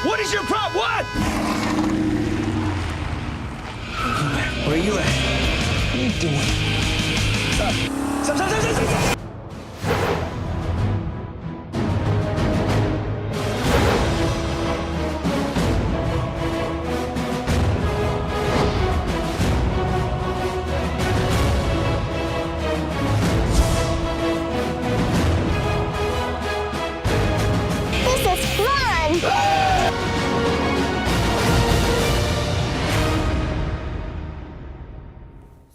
What is your problem? What? Where you at? What are you doing? Stop. This is fun!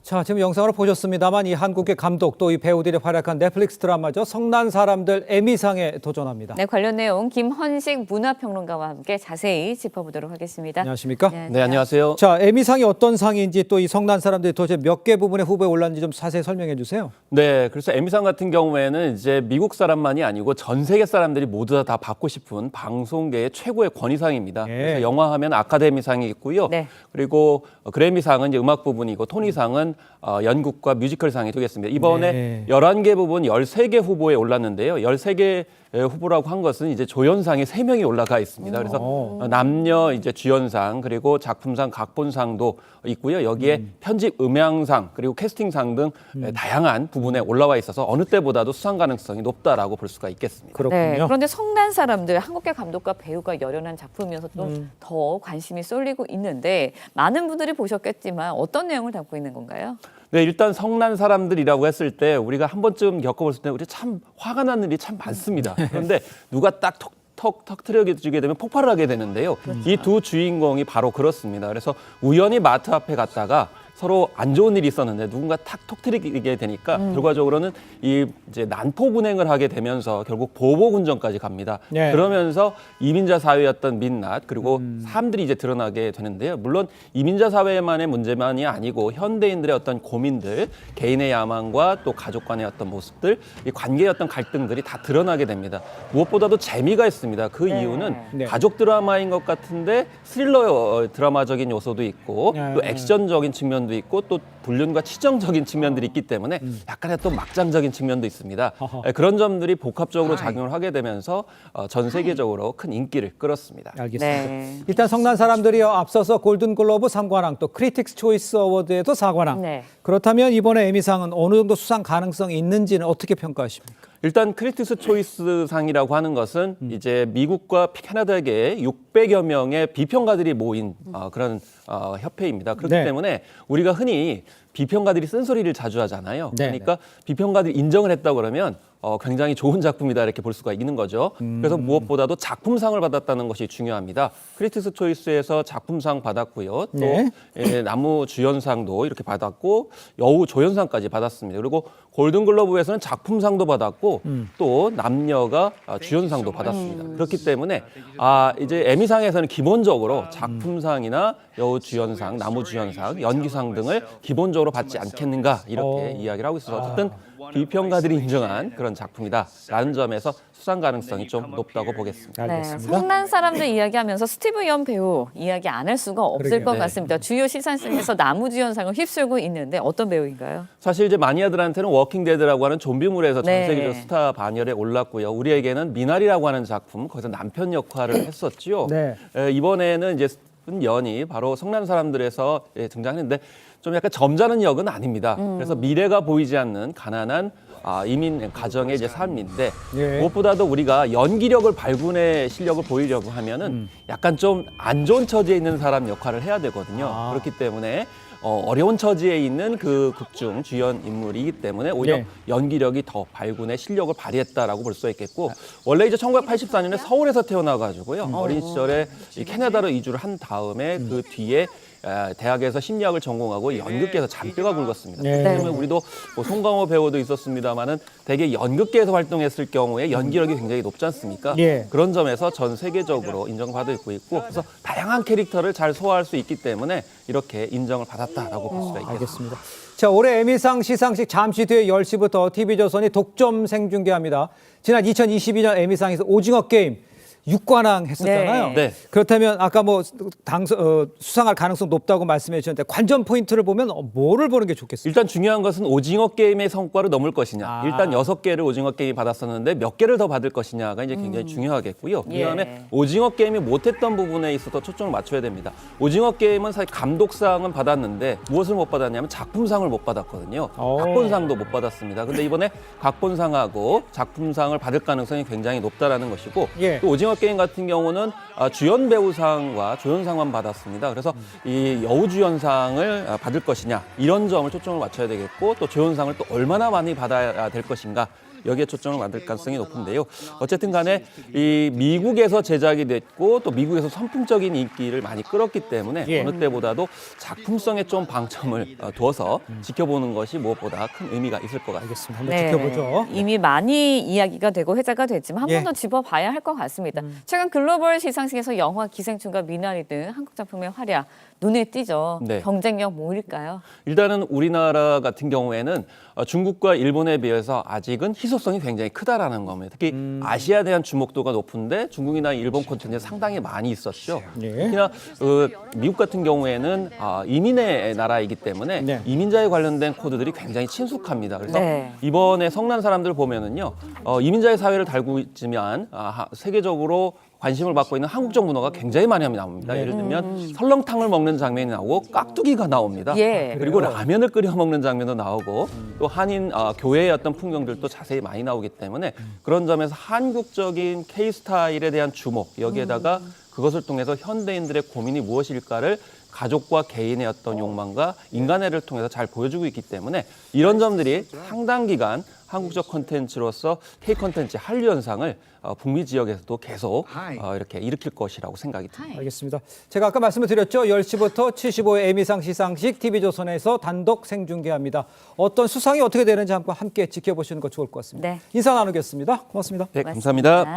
자, 지금 영상으로 보셨습니다만 이 한국의 감독 또 이 배우들이 활약한 넷플릭스 드라마죠. 성난 사람들 에미상에 도전합니다. 네, 관련 내용 김헌식 문화평론가와 함께 자세히 짚어보도록 하겠습니다. 안녕하십니까? 네, 안녕하세요. 자, 에미상이 어떤 상인지 또 이 성난 사람들이 도대체 몇 개 부분에 후보에 올랐는지 좀 자세히 설명해 주세요. 네, 그래서 에미상 같은 경우에는 이제 미국 사람만이 아니고 전 세계 사람들이 모두 다 받고 싶은 방송계의 최고의 권위상입니다. 예. 그래서 영화하면 아카데미상이 있고요. 네. 그리고 그래미상은 이제 음악 부분이고 토니상은 연극과 뮤지컬상이 되겠습니다. 이번에 네. 11개 부분 13개 후보에 올랐는데요. 13개 후보라고 한 것은 이제 조연상에 3명이 올라가 있습니다. 그래서 남녀 이제 주연상 그리고 작품상 각본상도 있고요. 여기에 편집 음향상 그리고 캐스팅상 등 다양한 부분에 올라와 있어서 어느 때보다도 수상 가능성이 높다라고 볼 수가 있겠습니다. 그렇군요. 네, 그런데 성난 사람들 한국계 감독과 배우가 열연한 작품이어서 좀 더 관심이 쏠리고 있는데 많은 분들이 보셨겠지만 어떤 내용을 담고 있는 건가요? 네, 일단 성난 사람들이라고 했을 때 우리가 한 번쯤 겪어봤을 때 우리 참 화가 나는 일이 참 많습니다. 그런데 누가 딱 터트려주게 되면 폭발을 하게 되는데요. 이 두 주인공이 바로 그렇습니다. 그래서 우연히 마트 앞에 갔다가 서로 안 좋은 일이 있었는데 누군가 탁 터뜨리게 되니까 결과적으로는 이 이제 난폭 운행을 하게 되면서 결국 보복 운전까지 갑니다. 네. 그러면서 이민자 사회였던 민낯 그리고 사람들이 이제 드러나게 되는데요. 물론 이민자 사회만의 문제만이 아니고 현대인들의 어떤 고민들, 개인의 야망과 또 가족 간의 어떤 모습들, 이 관계의 어떤 갈등들이 다 드러나게 됩니다. 무엇보다도 재미가 있습니다. 그 이유는 네. 가족 드라마인 것 같은데 스릴러 드라마적인 요소도 있고 네. 또 액션적인 측면도 있고 또 불륜과 치정적인 측면들이 있기 때문에 약간의 또 막장적인 측면도 있습니다. 그런 점들이 복합적으로 작용을 하게 되면서 전 세계적으로 큰 인기를 끌었습니다. 알겠습니다. 네. 일단 성난 사람들이 앞서서 골든글로브 3관왕 또 크리틱스 초이스 어워드에도 4관왕. 네. 그렇다면 이번에 에미상은 어느 정도 수상 가능성이 있는지는 어떻게 평가하십니까? 일단 크리틱스 초이스 상이라고 하는 것은 이제 미국과 캐나다계의 600여 명의 비평가들이 모인 그런 협회입니다. 그렇기 네. 때문에 우리가 흔히 비평가들이 쓴소리를 자주 하잖아요. 네, 그러니까 비평가들이 인정을 했다 그러면 굉장히 좋은 작품이다 이렇게 볼 수가 있는 거죠. 그래서 무엇보다도 작품상을 받았다는 것이 중요합니다. 크리틱스 초이스에서 작품상 받았고요. 또 네. 나무 주연상도 이렇게 받았고 여우 조연상까지 받았습니다. 그리고 골든글러브에서는 작품상도 받았고 또 남녀가 주연상도 받았습니다. 그렇기 때문에 이제 에미상에서는 기본적으로 작품상이나 여우 주연상, 나무 주연상, 연기상 등을 기본적으로 받지 않겠는가 이렇게 이야기를 하고 있어서 어쨌든 비평가들이 인정한 그런 작품이다라는 점에서 수상 가능성이 좀 높다고 보겠습니다. 네, 알겠습니다. 성난 사람들 이야기하면서 스티브 연 배우 이야기 안 할 수가 없을 그러게요. 것 네. 같습니다. 주요 시상식에서 나무주연상을 휩쓸고 있는데 어떤 배우인가요? 사실 이제 마니아들한테는 워킹데드라고 하는 좀비물에서 전 네. 세계적 스타 반열에 올랐고요. 우리에게는 미나리라고 하는 작품 거기서 남편 역할을 했었죠. 네. 이번에는 이제 연이 바로 성난 사람들에서 등장했는데 좀 약간 점잖은 역은 아닙니다. 그래서 미래가 보이지 않는 가난한 이민 가정의 이제 삶인데 예. 무엇보다도 우리가 연기력을 발군의 실력을 보이려고 하면은 약간 좀 안 좋은 처지에 있는 사람 역할을 해야 되거든요. 그렇기 때문에 어려운 처지에 있는 그 극중 주연 인물이기 때문에 오히려 네. 연기력이 더 발군의 실력을 발휘했다라고 볼 수 있겠고 원래 이제 1984년에 서울에서 태어나가지고요 어린 시절에 이 캐나다로 이주를 한 다음에 그 뒤에 대학에서 심리학을 전공하고 연극계에서 잔뼈가 굵었습니다. 네. 그렇기 때문에 우리도 뭐 송강호 배우도 있었습니다만은 대개 연극계에서 활동했을 경우에 연기력이 굉장히 높지 않습니까? 예. 그런 점에서 전 세계적으로 인정받고 있고 그래서 다양한 캐릭터를 잘 소화할 수 있기 때문에 이렇게 인정을 받았다라고 볼 수가 있겠습니다. 알겠습니다. 자, 올해 에미상 시상식 잠시 뒤에 10시부터 TV조선이 독점 생중계합니다. 지난 2022년 에미상에서 오징어 게임 육관왕 했었잖아요. 네. 네. 그렇다면 아까 뭐 수상할 가능성 높다고 말씀해 주셨는데 관전 포인트를 보면 뭐를 보는 게 좋겠어요? 일단 중요한 것은 오징어 게임의 성과를 넘을 것이냐. 아. 일단 6개를 오징어 게임이 받았었는데 몇 개를 더 받을 것이냐가 이제 굉장히 중요하겠고요. 예. 그다음에 오징어 게임이 못했던 부분에 있어서 초점을 맞춰야 됩니다. 오징어 게임은 사실 감독상은 받았는데 무엇을 못 받았냐면 작품상을 못 받았거든요. 오. 각본상도 못 받았습니다. 근데 이번에 각본상하고 작품상을 받을 가능성이 굉장히 높다라는 것이고 예. 또 오징어 게임 같은 경우는 주연 배우상과 조연상만 받았습니다. 그래서 이 여우주연상을 받을 것이냐 이런 점을 초점을 맞춰야 되겠고 또 조연상을 또 얼마나 많이 받아야 될 것인가 여기에 초점을 맞을 가능성이 높은데요. 어쨌든 간에 이 미국에서 제작이 됐고 또 미국에서 선풍적인 인기를 많이 끌었기 때문에 예. 어느 때보다도 작품성에 좀 방점을 두어서 지켜보는 것이 무엇보다 큰 의미가 있을 것 같습니다. 알겠습니다. 한번 지켜보죠. 이미 많이 이야기가 되고 회자가 됐지만 한 예. 번 더 짚어봐야 할 것 같습니다. 최근 글로벌 시상식에서 영화 기생충과 미나리 등 한국 작품의 활약 눈에 띄죠. 네. 경쟁력 뭐일까요? 일단은 우리나라 같은 경우에는 중국과 일본에 비해서 아직은 희소성이 굉장히 크다라는 겁니다. 특히 아시아에 대한 주목도가 높은데 중국이나 일본 콘텐츠가 상당히 많이 있었죠. 예. 특히나 미국 같은 경우에는 이민의 나라이기 때문에 네. 이민자에 관련된 코드들이 굉장히 친숙합니다. 그래서 네. 이번에 성난 사람들 보면은요, 이민자의 사회를 달고 있지만 세계적으로 관심을 받고 있는 한국적 문화가 굉장히 많이 나옵니다. 네. 예를 들면 설렁탕을 먹는 장면이 나오고 깍두기가 나옵니다. 예. 그리고 그래요? 라면을 끓여 먹는 장면도 나오고 또 한인 교회의 어떤 풍경들도 자세히 많이 나오기 때문에 그런 점에서 한국적인 K-스타일에 대한 주목 여기에다가 그것을 통해서 현대인들의 고민이 무엇일까를 가족과 개인의 어떤 욕망과 인간애를 통해서 잘 보여주고 있기 때문에 이런 점들이 상당 기간 한국적 콘텐츠로서 K 콘텐츠 한류 현상을 북미 지역에서도 계속 이렇게 일으킬 것이라고 생각이 듭니다. 알겠습니다. 제가 아까 말씀을 드렸죠. 10시부터 75회 에미상 시상식 TV조선에서 단독 생중계합니다. 어떤 수상이 어떻게 되는지 함께 지켜보시는 거 좋을 것 같습니다. 네. 인사 나누겠습니다. 고맙습니다. 네, 감사합니다.